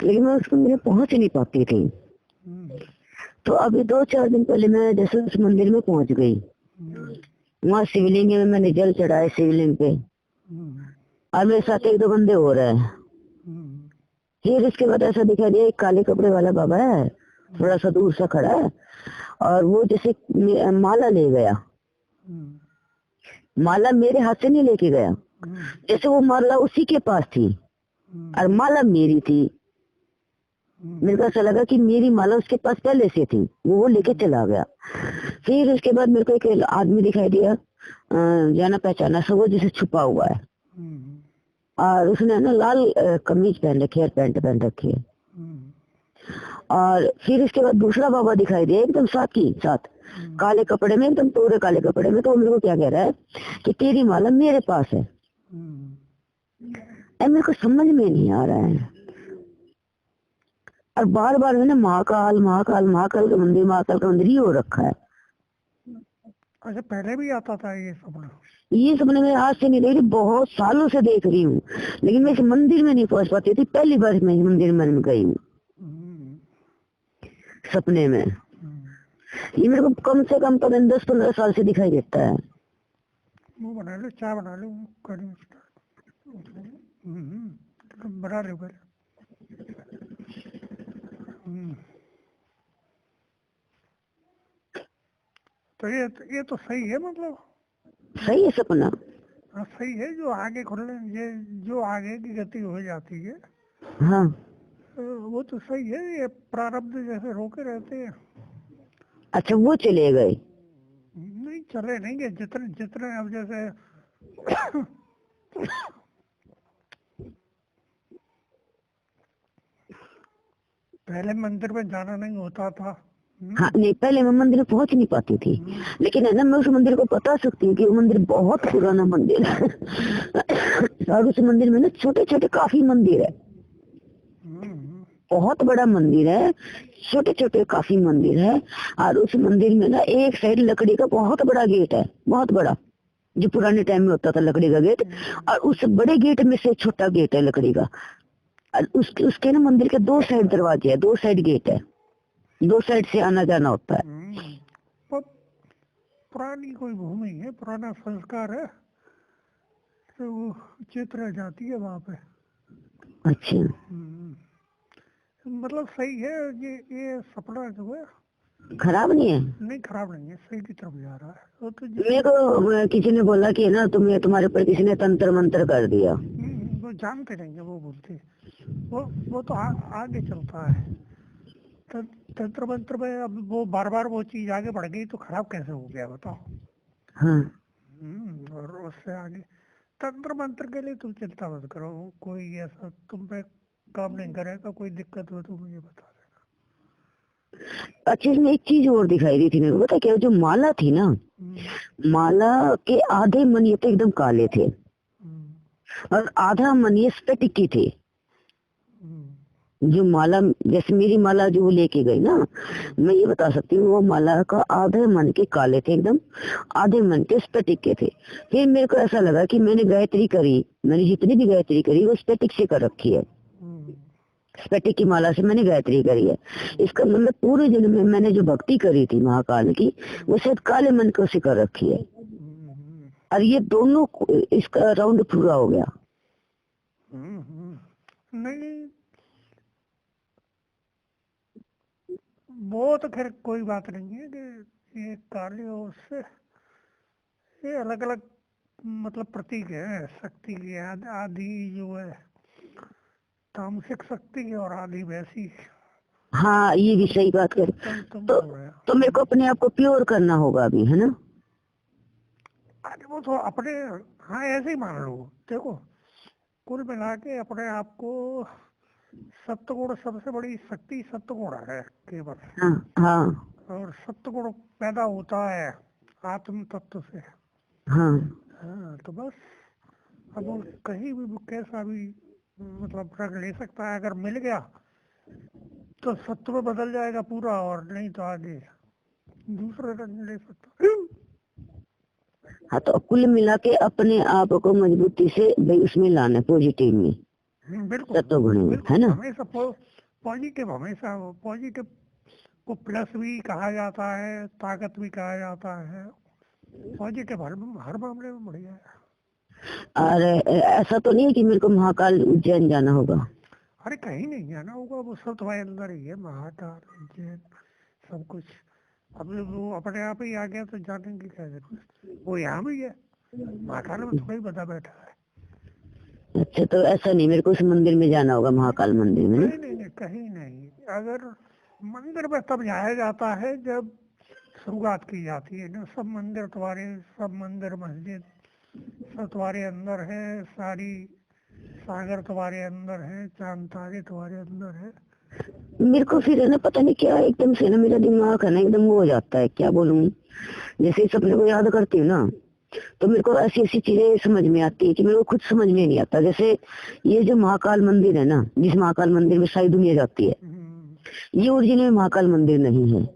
लेकिन मैं उस मंदिर में पहुंच नहीं पाती थी। तो अभी 2-4 दिन पहले मैं जैसे उस मंदिर में पहुंच गई, वहाँ शिवलिंग में मैंने जल चढ़ाए शिवलिंग पे, और मेरे साथ 1-2 बंदे हो रहे हैं। फिर इसके बाद ऐसा दिखा दिया, एक काले कपड़े वाला बाबा है, थोड़ा सा दूर सा खड़ा है, और वो जैसे माला ले गया। माला मेरे हाथ से नहीं लेके गया, जैसे वो माला उसी के पास थी और माला मेरी थी। मेरे को ऐसा लगा कि मेरी माला उसके पास पहले से थी, वो लेके चला गया। फिर उसके बाद मेरे को एक आदमी दिखाई दिया, जाना पहचाना सा, वो जैसे छुपा हुआ है, और उसने ना लाल कमीज पहन रखी है, पैंट पहन रखी है। और फिर इसके बाद दूसरा बाबा दिखाई दिया एकदम साथ ही साथ, काले कपड़े में, एकदम पूरे काले कपड़े में। तो मेरे को क्या कह रहा है कि तेरी माला मेरे पास है। मेरे को समझ में नहीं आ रहा है, और बार बार मैंने महाकाल महाकाल महाकाल का मंदिर, महाकाल का मंदिर ही हो रखा है। अच्छा, पहले भी आता था ये सपना? ये सपने में आज से नहीं देख रही, बहुत सालों से देख रही हूँ, लेकिन मैं इस मंदिर में नहीं पहुंच पाती थी। पहली बार मैं इस मंदिर में गई हूँ सपने में। ये मेरे को कम से कम 10-15 साल से दिखाई देता है। वो बना लो, चाय बना लो, करी बना लो पहले। तो ये तो सही है, मतलब सही है सपना। हाँ सही है। जो आगे खुलने, ये जो आगे की गति हो जाती है, हाँ वो तो सही है। ये प्रारब्ध जैसे रोके रहते हैं। अच्छा, वो चले गए? नहीं चले नहीं गए, जितने जितने अब जैसे पहले मंदिर में जाना नहीं होता था। हाँ नहीं, पहले मैं मंदिर में पहुंच नहीं पाती थी, लेकिन है ना, मैं उस मंदिर को बता सकती हूँ कि वो मंदिर बहुत पुराना मंदिर है। और उस मंदिर में ना छोटे छोटे काफी मंदिर है, बहुत बड़ा मंदिर है, छोटे छोटे काफी मंदिर है। और उस मंदिर में ना एक साइड लकड़ी का बहुत बड़ा गेट है, बहुत बड़ा, जो पुराने टाइम में होता था लकड़ी का गेट। और उस बड़े गेट में से छोटा गेट है लकड़ी का। और उसके ना मंदिर के 2 साइड दरवाजे है, 2 साइड गेट है, 2 साइड से आना जाना होता है। पुरानी कोई भूमि है, पुराना संस्कार है, तो वो चित रह जाती है वहाँ पे। अच्छा, मतलब सही है। ये सपना जो है खराब नहीं है? नहीं, खराब नहीं है, सही की तरफ जा रहा है। वो तो मेरे को किसी ने बोला कि ना तुम्हें, तुम्हारे ऊपर किसी ने तंत्र मंत्र कर दिया। वो जानते नहीं है, वो बोलते वो तो आगे चलता है। तंत्र मंत्र में अब वो बार बार वो चीज आगे बढ़ गई तो खराब कैसे हो गया बताओ। हाँ और उससे आगे तंत्र मंत्र के लिए तुम चिंता मत करो, कोई ऐसा तुम पे काम नहीं करेगा। कोई दिक्कत हो तो मुझे बता देना। अच्छा, इसमें एक चीज और दिखाई दी थी मेरे को, पता क्या, जो माला थी ना, माला के आधे मणि तो एकदम काले थे, और आधा मणि स्फटिक की थे। जो माला, जैसे मेरी माला जो वो लेके गई ना, मैं ये बता सकती हूँ, वो माला का आधे मन के काले थे एकदम, आधे मन के स्फटिक के थे। फिर मेरे को ऐसा लगा कि मैंने गायत्री करी, मैंने जितनी भी गायत्री करी वो स्फटिक से कर रखी है, स्फटिक की माला से मैंने गायत्री करी है। इसका मतलब पूरे जन्म में मैंने जो भक्ति करी थी महाकाल की, वो शायद काले मन को से कर रखी है। और ये दोनों इसका राउंड पूरा हो गया। नहीं, वो तो खैर कोई बात नहीं है कि ये काले और उससे ये अलग अलग मतलब प्रतीक है शक्ति की। आधी जो है तामसिक शक्ति और आधी वैसी। हाँ, ये भी सही बात कर। तो मेरे को अपने आप को प्योर करना होगा अभी, है ना? अरे वो तो अपने, हाँ ऐसे ही मान लो। देखो, कुल मिला के अपने आप को, सत्वगुण सबसे बड़ी शक्ति सत्वगुण है केवल। हाँ हाँ और सत्वगुण पैदा होता है आत्म तत्व से। हाँ हाँ तो बस, अब वो कहीं भी वो कैसा भी मतलब रंग ले सकता है। अगर मिल गया तो सत्व बदल जाएगा पूरा, और नहीं तो आगे दूसरा रंग ले सकता। हाँ, तो कुल मिला के अपने आप को मजबूती से भाई उसमें लाना, पॉजिटिव में। बिल्कुल सत्वगुणी में, है बिल्कुल। ना। हमेशा पॉजिटिव, हमेशा पॉजिटिव को प्लस भी कहा जाता है, ताकत भी कहा जाता है। पॉजिटिव हर मामले में बढ़िया है। और ऐसा तो नहीं है कि मेरे को महाकाल उज्जैन जाना होगा। अरे कहीं नहीं जाना होगा, वो सब तुम्हारे अंदर ही है, महाकाल उज्जैन सब कुछ। अब वो अपने आप ही आ गया तो जाने की क्या जरूरत, वो यहाँ भी है, महाकाल में थोड़ा ही बता बैठा है। अच्छा, तो ऐसा नहीं मेरे को उस मंदिर में जाना होगा, महाकाल मंदिर में ना। नहीं नहीं नहीं, कहीं नहीं। अगर मंदिर में तब जाया जाता है जब शुरुआत की जाती है ना। सब मंदिर तुम्हारे, सब मंदिर मस्जिद सब तुम्हारे अंदर है, सारी सागर तुम्हारे अंदर है, चांद तारे तुम्हारे अंदर है। मेरे को फिर है ना, पता नहीं क्या एकदम से ना मेरा दिमाग है ना एकदम वो हो जाता है, क्या बोलूं। जैसे इस सपने को याद करती हूँ ना, तो मेरे को ऐसी ऐसी चीजें समझ में आती है कि मेरे को खुद समझ में नहीं आता। जैसे ये जो महाकाल मंदिर है ना, जिस महाकाल मंदिर में सारी दुनिया जाती है, ये ओरिजिनल महाकाल मंदिर नहीं है।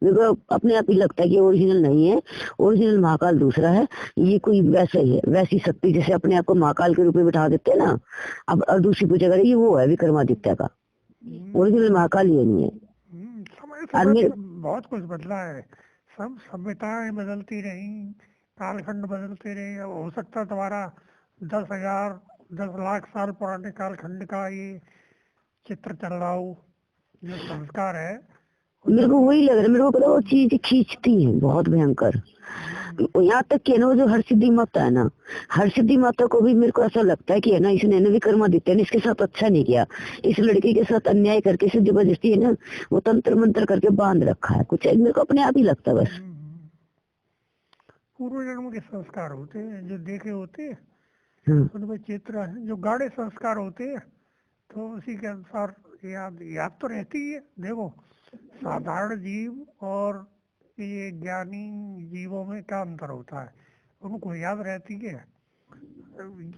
मेरे को अपने आप ही लगता है कि ओरिजिनल नहीं है, ओरिजिनल महाकाल दूसरा है। ये कोई वैसा ही है, वैसी शक्ति जैसे अपने आप को महाकाल के रूप में बिठा देते हैं ना। अब दूसरी पूजा करें, ये वो है विक्रमादित्य का, ओरिजिनल महाकाल ये नहीं है। समय और समय मेरे पर बहुत कुछ बदला है। सब सभ्यताएं बदलती रही, कालखंड बदलते रहे। अब हो सकता है तुम्हारा 10,000 10 लाख साल पुराने कालखंड का ये चित्र चल रहा हो, जो संस्कार है वो मेरे को 10। वही लग रहा है, मेरे को पता वो चीज खींचती है बहुत भयंकर। यहाँ तक कि ना वो जो हरसिद्धि माता है ना, हरसिद्धि माता को भी मेरे को ऐसा लगता है कि है ना, इसने ना विक्रमादित्य ने इसके साथ अच्छा नहीं किया। इस लड़की के साथ अन्याय करके इसे जबरदस्ती है ना वो तंत्र मंत्र करके बांध रखा है कुछ, मेरे को अपने आप ही लगता है बस। पूर्व जन्म के संस्कार होते हैं जो देखे होते हैं, हाँ। उनमें चित्र है, जो गाढ़े संस्कार होते हैं तो उसी के अनुसार याद याद तो रहती है। देखो, साधारण जीव और ये ज्ञानी जीवों में क्या अंतर होता है, उनको याद रहती है।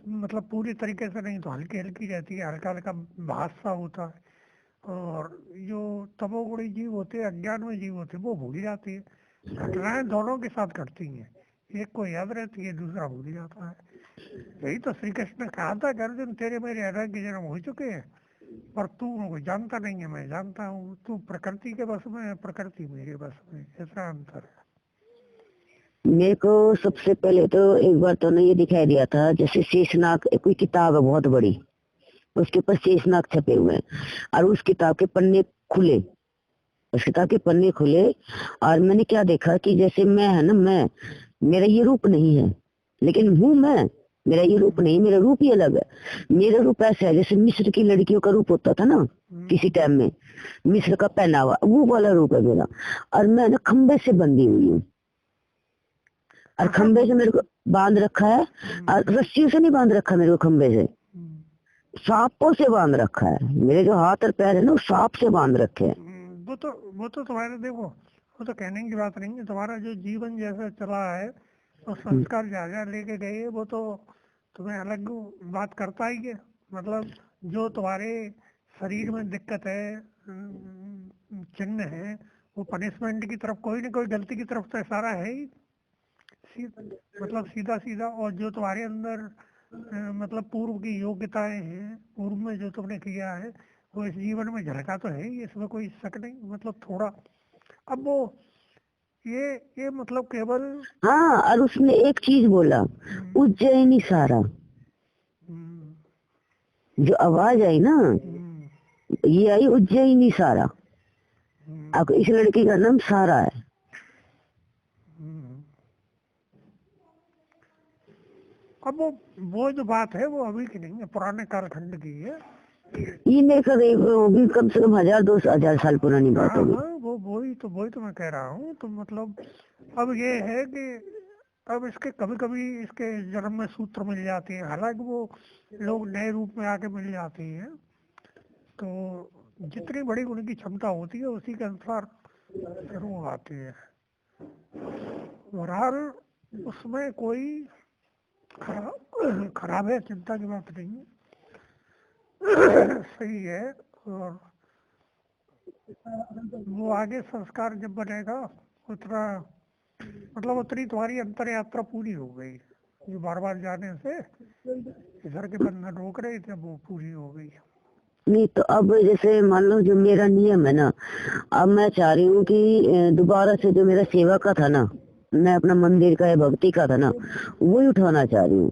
मतलब पूरी तरीके से नहीं तो हल्की हल्की रहती है, हल्का हल्का भास सा होता है। और जो तमोगुणी जीव होते हैं, अज्ञान में जीव होते हैं, वो भूल जाती है। घटनाएं दोनों के साथ घटती हैं, एक को याद रहती है, दूसरा भूल जाता है। यही तो श्री कृष्ण ने कहा था कि अर्जुन तेरे मेरे अलग जन्म हो चुके हैं, पर तू उनको जानता नहीं है, मैं जानता हूँ। तू प्रकृति के बस में है, प्रकृति मेरे बस में, ऐसा अंतर है। मेरे को सबसे पहले तो एक बार तो ना ये दिखाई दिया था, जैसे शेषनाग कोई किताब है बहुत बड़ी, उसके ऊपर शेषनाग छपे हुए हैं, और उस किताब के पन्ने खुले, उस किताब के पन्ने खुले, और मैंने क्या देखा कि जैसे मैं है ना, मैं मेरा ये रूप नहीं है, लेकिन हूँ मैं। मेरा ये रूप नहीं, मेरा रूप ही अलग है। मेरा रूप ऐसा है जैसे मिस्र की लड़कियों का रूप होता था ना किसी टाइम में, मिस्र का पहनावा, वो वाला रूप है मेरा। और मैं ना खंबे से बंधी हुई हूँ, और अच्छा। खंबे से मेरे को बांध रखा है। और रस्सियों से नहीं बांध रखा मेरे को, खंबे से सांपों से बांध रखा है। मेरे जो हाथ और पैर है ना वो सांप से बांध रखे हैं। वो तो तुम्हारे, देखो, वो तो कहने की बात नहीं है। तुम्हारा जो जीवन जैसा चला है और संस्कार जहाँ जहाँ लेके गए हैं, वो तो तुम्हें अलग बात करता ही है। मतलब जो तुम्हारे शरीर में दिक्कत है, चिन्ह है, वो पनिशमेंट की तरफ, कोई ना कोई गलती की तरफ तो इशारा है ही। मतलब सीधा सीधा। और जो तुम्हारे अंदर मतलब पूर्व की योग्यताएं हैं, पूर्व में जो तुमने किया है, वो इस जीवन में झलका तो है ही, इसमें कोई शक नहीं। मतलब थोड़ा अब वो ये मतलब केवल हाँ, और उसने एक चीज बोला, उज्जैनी सारा, हम्म, जो आवाज आई ना, हम्म, ये आई उज्जैनी सारा। हम्म, अब इस लड़की का नाम सारा है। हम्म। अब वो जो बात है वो अभी की नहीं है, पुराने कालखंड की है। ये मेरे को होगी कम से कम 1000-2000 साल पुरानी बात हाँ होगी। हाँ, वो वही तो मैं कह रहा हूँ। तो मतलब अब ये है कि अब इसके कभी कभी इसके जन्म में सूत्र मिल जाते हैं, हालांकि वो लोग नए रूप में आके मिल जाती हैं। तो जितनी बड़ी उनकी क्षमता होती है उसी के अनुसार फिर वो आती है। बहरहाल उसमें कोई खराब है, चिंता की बात नहीं है। सही है। और वो आगे संस्कार जब बनेगा, उतना मतलब उतनी तुम्हारी अंतर यात्रा पूरी हो गई। जो बार बार जाने से इधर के बंधन रोक रहे थे, अब वो पूरी हो गई। नहीं तो अब जैसे मान लो जो मेरा नियम है ना, अब मैं चाह रही हूँ कि दोबारा से जो मेरा सेवा का था ना, मैं अपना मंदिर का या भक्ति का था ना, वही उठाना चाह रही हूँ।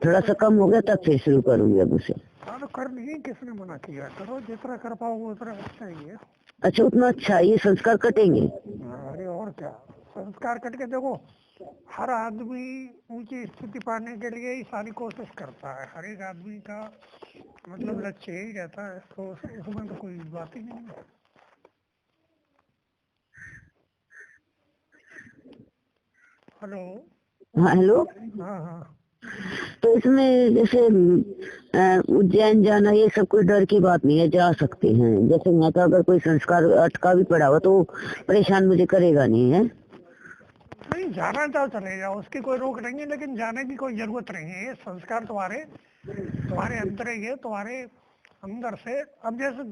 थोड़ा सा कम हो गया तब फिर शुरू करूंगी अब उसे। हाँ तो कर लीजिए, किसने मना किया, करो जितना कर पाओगे उतना अच्छा ही है। अच्छा उतना अच्छा, ये संस्कार कटेंगे? अरे और क्या, संस्कार कट के देखो, हर आदमी ऊंची स्थिति पाने के लिए ही सारी कोशिश करता है, हर एक आदमी का मतलब लक्ष्य यही रहता है, तो उसमें तो कोई बात ही नहीं है। हेलो। हाँ हेलो। हाँ हाँ। तो इसमें जैसे उज्जैन जाना ये सब कोई डर की बात नहीं है, जा सकते हैं। जैसे यहाँ का अगर कोई संस्कार अटका भी पड़ा हो तो परेशान मुझे करेगा नहीं है। नहीं, जाना चाहो चले जाओ, उसकी कोई रोक नहीं है, लेकिन जाने की कोई जरूरत नहीं है। ये संस्कार तुम्हारे तुम्हारे अंदर ही है, तुम्हारे अंदर से। अब जैसे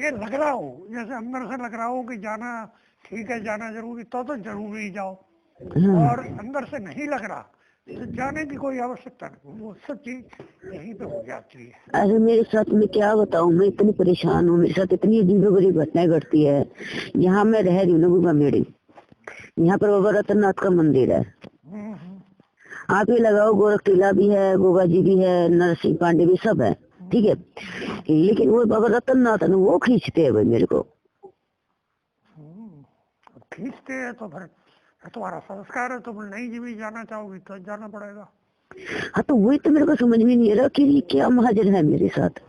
ये लग रहा हो, जैसे अंदर से लग रहा हो कि जाना ठीक है, जाना जरूरी, तो जरूरी जाओ। हाँ। और अंदर से नहीं लग रहा तो जाने की कोई आवश्यकता नहीं, वो सब चीज यहीं पे हो जाती है। अरे मेरे साथ मैं क्या बताऊं, मैं इतनी परेशान हूँ, मेरे साथ इतनी अजीबोगरीब घटनाएं घटती है। यहाँ मैं रह रही हूँ ना गुगा मेड़ी, यहाँ पर बाबा रतननाथ का मंदिर है। आप ये लगाओ, गोरख टीला भी है, गोगा जी भी है, नरसिंह पांडे भी सब है, ठीक है। लेकिन वो बाबा रतननाथ है ना, वो खींचते हैं भाई मेरे को। खींचते हैं तो फिर तुम्हारा संस्कार है, तुम नहीं जी भी जाना चाहोगी तो जाना पड़ेगा। हाँ तो वही तो मेरे को समझ में नहीं आ रहा कि ये क्या महाजन है मेरे साथ।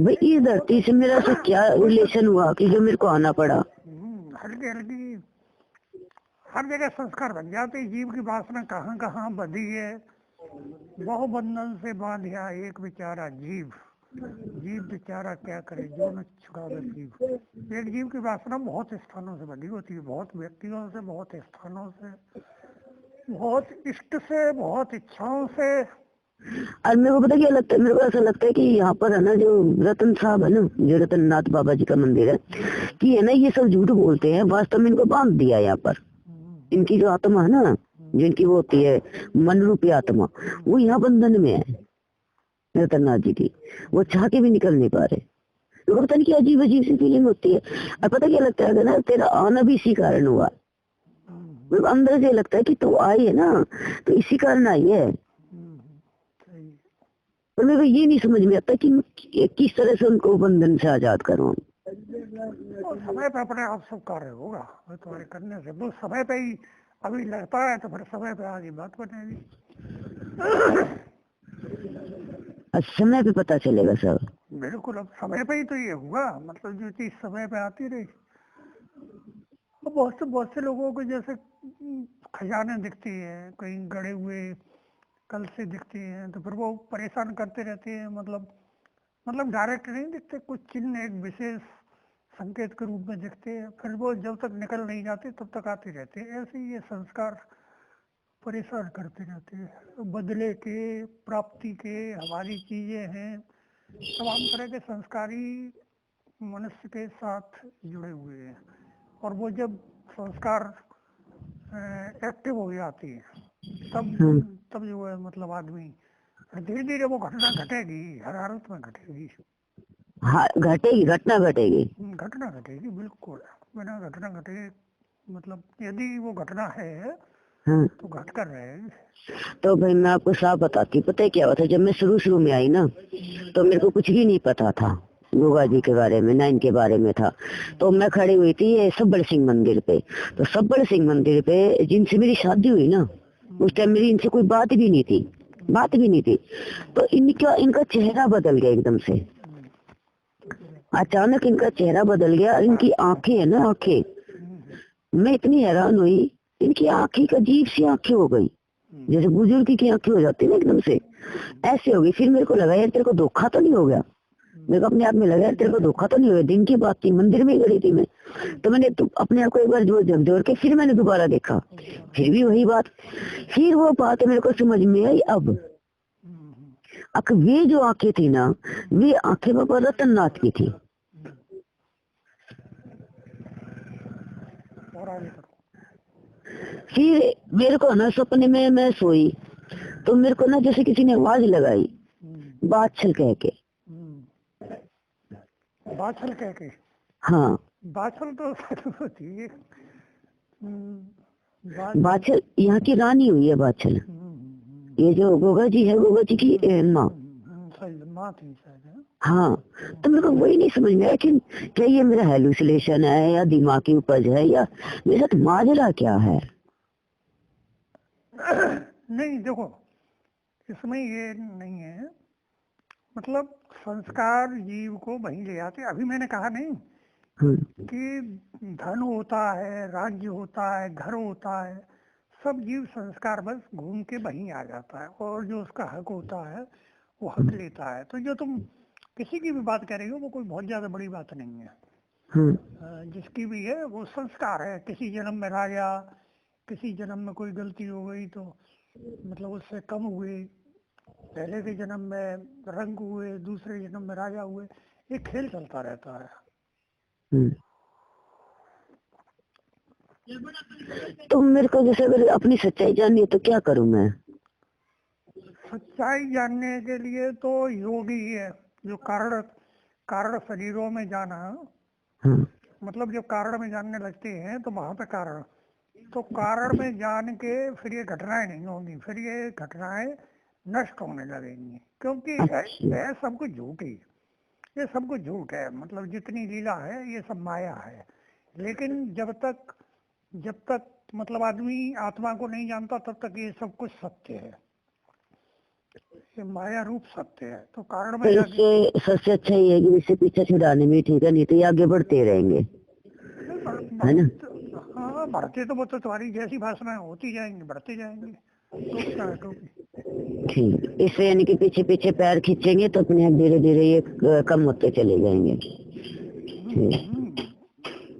भाई इस धरती से मेरा से क्या रिलेशन हुआ कि जो मेरे को आना पड़ा। हल्की हल्की हर जगह संस्कार बन जाते हैं। जीव की वासना कहाँ कहाँ बंधी है, बहु बंधन से बांधिया एक बेचारा जीव, जीव बेचारा क्या करे जो न छुड़ावे जीव। एक जीव की वासना बहुत स्थानों से बनी होती है, बहुत व्यक्तियों से, बहुत स्थानों से, बहुत इष्ट से, बहुत इच्छाओं से। और मेरे को पता क्या लगता है, मेरे को ऐसा लगता है कि यहाँ पर है ना जो रतन साहब है ना, जो रतननाथ बाबा जी का मंदिर है, कि है ना ये सब झूठ बोलते हैं, वास्तव में इनको बांध दिया यहाँ पर। इनकी जो आत्मा है ना, जो इनकी वो होती है मन रूपी आत्मा, वो यहाँ बंधन में है रतननाथ जी की। वो चाह के भी निकल नहीं पा रहे। तो पता नहीं क्या अजीब अजीब सी फीलिंग होती है। और पता क्या लगता है ना, तेरा आना भी इसी कारण हुआ। मतलब अंदर से लगता है कि तू आई है ना तो इसी कारण आई है। पर मेरे को ये नहीं समझ में आता कि मैं किस तरह से उनको बंधन से आजाद करूं। और समय पे अपने आप सब कार्य होगा, और तुम्हारे करने से वो समय पे ही अभी लगता है, तो फिर समय पे आगे बात बनेगी। और समय पे पता चलेगा सब। बिल्कुल, अब समय पे ही तो ये हुआ, मतलब जो चीज समय पे आती रही। तो बहुत से लोगों को जैसे खजाने दिखती है, कहीं गड़े हुए कल से दिखती हैं, तो फिर वो परेशान करते रहते हैं। मतलब डायरेक्ट नहीं दिखते, कुछ चिन्ह एक विशेष संकेत के रूप में दिखते हैं, फिर वो जब तक निकल नहीं जाते तब तक आते रहते हैं। ऐसे ही ये संस्कार परेशान करते रहते हैं। बदले के, प्राप्ति के, हमारी चीजें हैं, तमाम तरह के संस्कारी मनुष्य के साथ जुड़े हुए हैं। और वो जब संस्कार एक्टिव हो जाती है, तब जो है मतलब आदमी धीरे धीरे वो घटना घटेगी, हर हालत में घटेगी। हाँ घटेगी, घटना घटेगी। घटना घटेगी, बिल्कुल। बिना घटना घटे, मतलब यदि वो घटना है हाँ तो घट कर रहेगी। तो भाई मैं आपको साफ बताती, पता है क्या हुआ था, जब मैं शुरू में आई ना तो मेरे को कुछ भी नहीं पता था गोगा जी के बारे में, ना इनके बारे में था। तो मैं खड़ी हुई थी ये सब्बड़ सिंह मंदिर पे। तो सब्बड़ सिंह मंदिर पे जिनसे मेरी शादी हुई ना, उस टाइम मेरी इनसे कोई बात भी नहीं थी। तो इनका चेहरा बदल गया एकदम से। अचानक इनका चेहरा बदल गया, और इनकी आंखें है ना, आंखें, मैं इतनी हैरान हुई, इनकी आंखें का अजीब सी आंखें हो गई, जैसे बुजुर्ग की आंखें हो जाती है ना एकदम से, ऐसे हो गई। फिर मेरे को लगा यार तेरे को धोखा तो नहीं हो गया। मेरे को अपने आप में लगा यार तेरे को धोखा तो नहीं हो गया। दिन की बात थी, मंदिर में ही खड़ी थी मैं। तो मैंने अपने आप को एक बार झकझोर के फिर मैंने दोबारा देखा, फिर भी वही बात। फिर वो बात मेरे को समझ में आई। अब वे जो आंखें थी ना, वे आंखें बाबा रतननाथ की थी। और आगे करो। फिर मेरे को ना सपने में मैं सोई तो मेरे को ना जैसे किसी ने आवाज लगाई, बादशाह कह के। बादशाह कह के? हाँ, बादशाह तो होती है। बादशाह यहाँ की रानी हुई है बादशाह। ये जो गोगा जी है, गोगा जी की माँ। माँ थी शायद। हाँ, तो मेरे को वही नहीं समझ में आया कि क्या ये मेरा हेलुसिनेशन है या दिमाग की उपज है या मेरे साथ माजरा क्या है। नहीं देखो, इसमें ये नहीं है, मतलब संस्कार जीव को वहीं ले आते। अभी मैंने कहा नहीं कि धन होता है, राज्य होता है, घर होता है, सब जीव संस्कार बस घूम के वहीं आ जाता है, और जो उसका हक होता है वो हक लेता है। तो जो तुम किसी की भी बात कर रही हो वो कोई बहुत ज्यादा बड़ी बात नहीं है। जिसकी भी है वो संस्कार है। किसी जन्म में राजा, किसी जन्म में कोई गलती हो गई तो मतलब उससे कम हुए, पहले के जन्म में रंग हुए, दूसरे जन्म में राजा हुए, ये खेल चलता रहता है। तो मेरे को जैसे अगर अपनी सच्चाई जाननी है तो क्या करूं मैं? सच्चाई जानने के लिए तो योग ही है, जो कारण कारण शरीरों में जाना। मतलब जब कारण में जानने लगते हैं तो वहां पे कारण, तो कारण में जान के फिर ये घटनाएं नहीं होंगी, फिर ये घटनाएं नष्ट होने लगेंगी, क्योंकि है सब कुछ झूठ ही, ये सब कुछ झूठ है। मतलब जितनी लीला है ये सब माया है। लेकिन जब तक मतलब आदमी आत्मा को नहीं जानता तब तक ये सब कुछ सत्य है, ये माया रूप सत्य है। तो कारण में इससे सबसे अच्छा ये है कि इससे पीछे छुड़ाने में ठीक है, नहीं तो ये आगे बढ़ते रहेंगे, है ना? हाँ, बढ़ते तो वो तो तुम्हारी जैसी भाषाएं होती जाएंगी, बढ़ते जाएंगे। तो ठीक, इससे यानी कि पीछे पीछे पैर खींचेंगे तो अपने आप धीरे धीरे ये कम होते चले जाएंगे।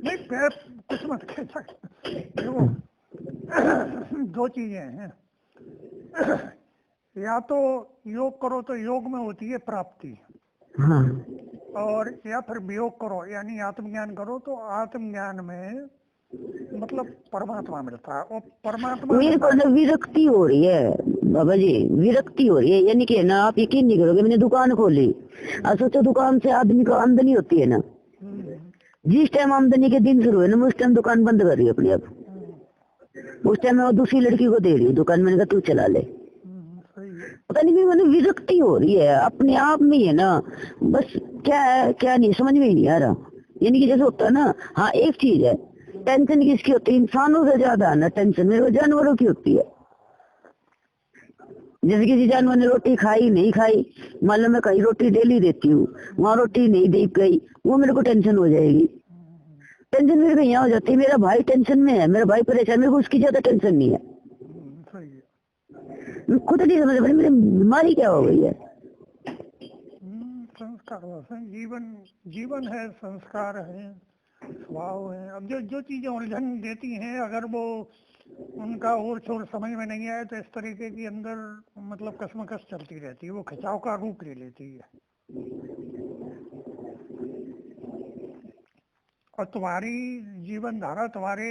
नहीं, पैर कुछ मत खींचा। देखो दो चीजें हैं, या तो योग करो तो योग में होती है प्राप्ति, हाँ, और या फिर वियोग करो यानी आत्मज्ञान करो तो आत्मज्ञान में मतलब परमात्मा मिलता है। और परमात्मा मेरे को ना विरक्ति हो रही है बाबा जी, विरक्ति हो रही है। यानी कि ना, आप यकीन नहीं करोगे, मैंने दुकान खोली। अब सोचो दुकान से आदमी को आमदनी होती है ना, जिस टाइम आमदनी के दिन शुरू है ना, मैं उस टाइम दुकान बंद कर रही हूँ अपनी। अब उस टाइम मैं दूसरी लड़की को दे रही हूँ दुकान, मैंने कहा तू चला ले। पता नहीं मैंने विरक्ति हो रही है अपने आप में ही है ना, बस क्या है क्या नहीं समझ में ही नहीं आ रहा। यानी कि जैसे होता है ना, हाँ एक चीज है, टेंशन किसकी होती है? इंसानों से ज्यादा ना टेंशन मेरे को जानवरों की होती है। जैसे किसी जानवर ने रोटी खाई नहीं खाई, मान लो मैं कहीं रोटी डेली देती हूँ, वहां रोटी नहीं दे गई, वो मेरे को टेंशन हो जाएगी। टेंशन मेरे को यहाँ हो जाती है, मेरा भाई टेंशन में है, मेरा भाई परेशान, मेरे को उसकी ज्यादा टेंशन नहीं है। मैं खुद नहीं समझ पा रही मेरी बीमारी क्या हो गई है। संस्कार जीवन है, संस्कार है, स्वभाव है। अब जो चीजें उलझन देती हैं, अगर वो उनका और छोर समझ में नहीं आए तो इस तरीके की अंदर मतलब कसमकस चलती रहती है, वो खिंचाव का रूप ले लेती है। और तुम्हारी जीवन धारा तुम्हारे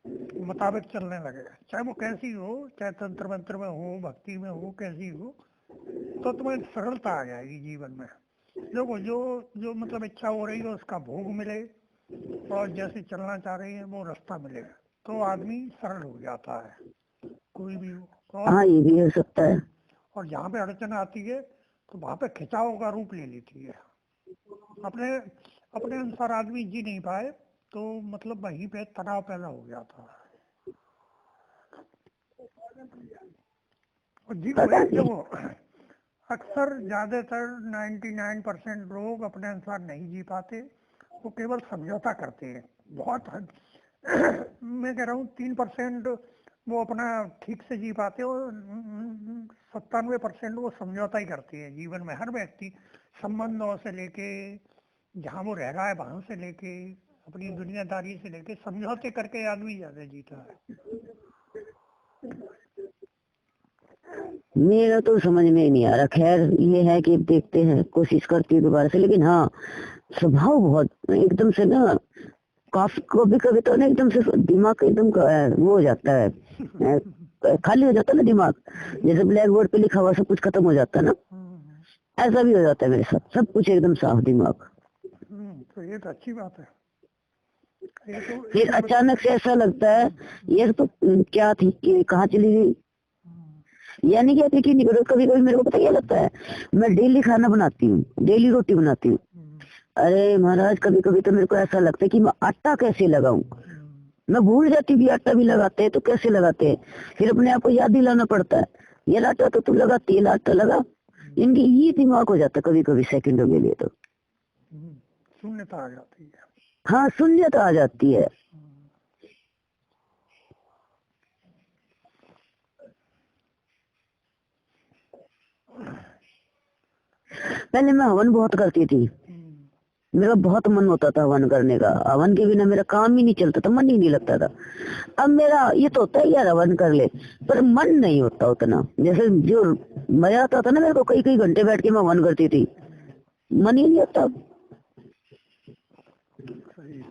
मुताबिक चलने लगे, चाहे वो कैसी हो, चाहे तंत्र मंत्र में हो, भक्ति में हो, कैसी हो, तो तुम्हें सरलता आ जाएगी जीवन में। देखो जो मतलब इच्छा हो रही है उसका भोग मिले, और जैसे चलना चाह रही है वो रास्ता मिले, तो आदमी सरल हो जाता है, कोई भी हो। हाँ, ये भी हो सकता है। और जहाँ पे अड़चन आती है तो वहाँ पे खिंचाव का रूप ले लेती है। अपने अपने अनुसार आदमी जी नहीं पाए तो मतलब वहीं पे तनाव पैदा हो जाता है। और जी देखो, अक्सर ज्यादातर 99% लोग अपने अनुसार नहीं जी पाते, वो केवल समझौता करते हैं। बहुत मैं कह रहा हूँ 3% वो अपना ठीक से जी पाते हो, 97% वो समझौता ही करते हैं जीवन में। हर व्यक्ति संबंधों से लेके, जहाँ वो रह रहा है वहां से लेके, अपनी दुनियादारी से लेके समझौते करके आदमी ज्यादा जीता है। मेरा तो समझ में ही नहीं आ रहा। खैर ये है कि देखते हैं, कोशिश करती हूँ दोबारा से, लेकिन हाँ स्वभाव बहुत एकदम से ना काफी कभी कभी तो ना एकदम से दिमाग एकदम वो हो जाता है, खाली हो जाता है ना दिमाग, जैसे ब्लैक बोर्ड पे लिखा हुआ सब कुछ खत्म हो जाता है ना, ऐसा भी हो जाता है मेरे साथ, सब कुछ एकदम साफ दिमाग। तो ये तो अच्छी बात है। ये तो फिर अचानक से ऐसा लगता है ये तो क्या थी कि कहाँ चली गई, यानी क्या थी कि नहीं, कभी कभी मेरे को पता क्या लगता है, मैं डेली खाना बनाती हूँ, डेली रोटी बनाती हूँ, अरे महाराज कभी कभी तो मेरे को ऐसा लगता है कि मैं आटा कैसे लगाऊं, मैं भूल जाती हूँ कि आटा भी लगाते हैं तो कैसे लगाते हैं, फिर अपने आप को याद दिलाना पड़ता है, ये आटा तो तू लगाती है, आटा लगा, इनकी ये दिमाग हो जाता है कभी कभी सेकंडों के लिए तो। शून्यता आ जाती है। हाँ शून्यता आ जाती है। पहले मैं हवन बहुत करती थी, मेरा बहुत मन होता था हवन करने का, हवन के बिना मेरा काम ही नहीं चलता था, मन ही नहीं लगता था। अब मेरा ये तो होता है यार हवन कर ले, पर मन नहीं होता उतना, जैसे जो मजा आता था ना मेरे को, कई कई घंटे बैठ के मैं हवन करती थी, मन ही नहीं होता। सही।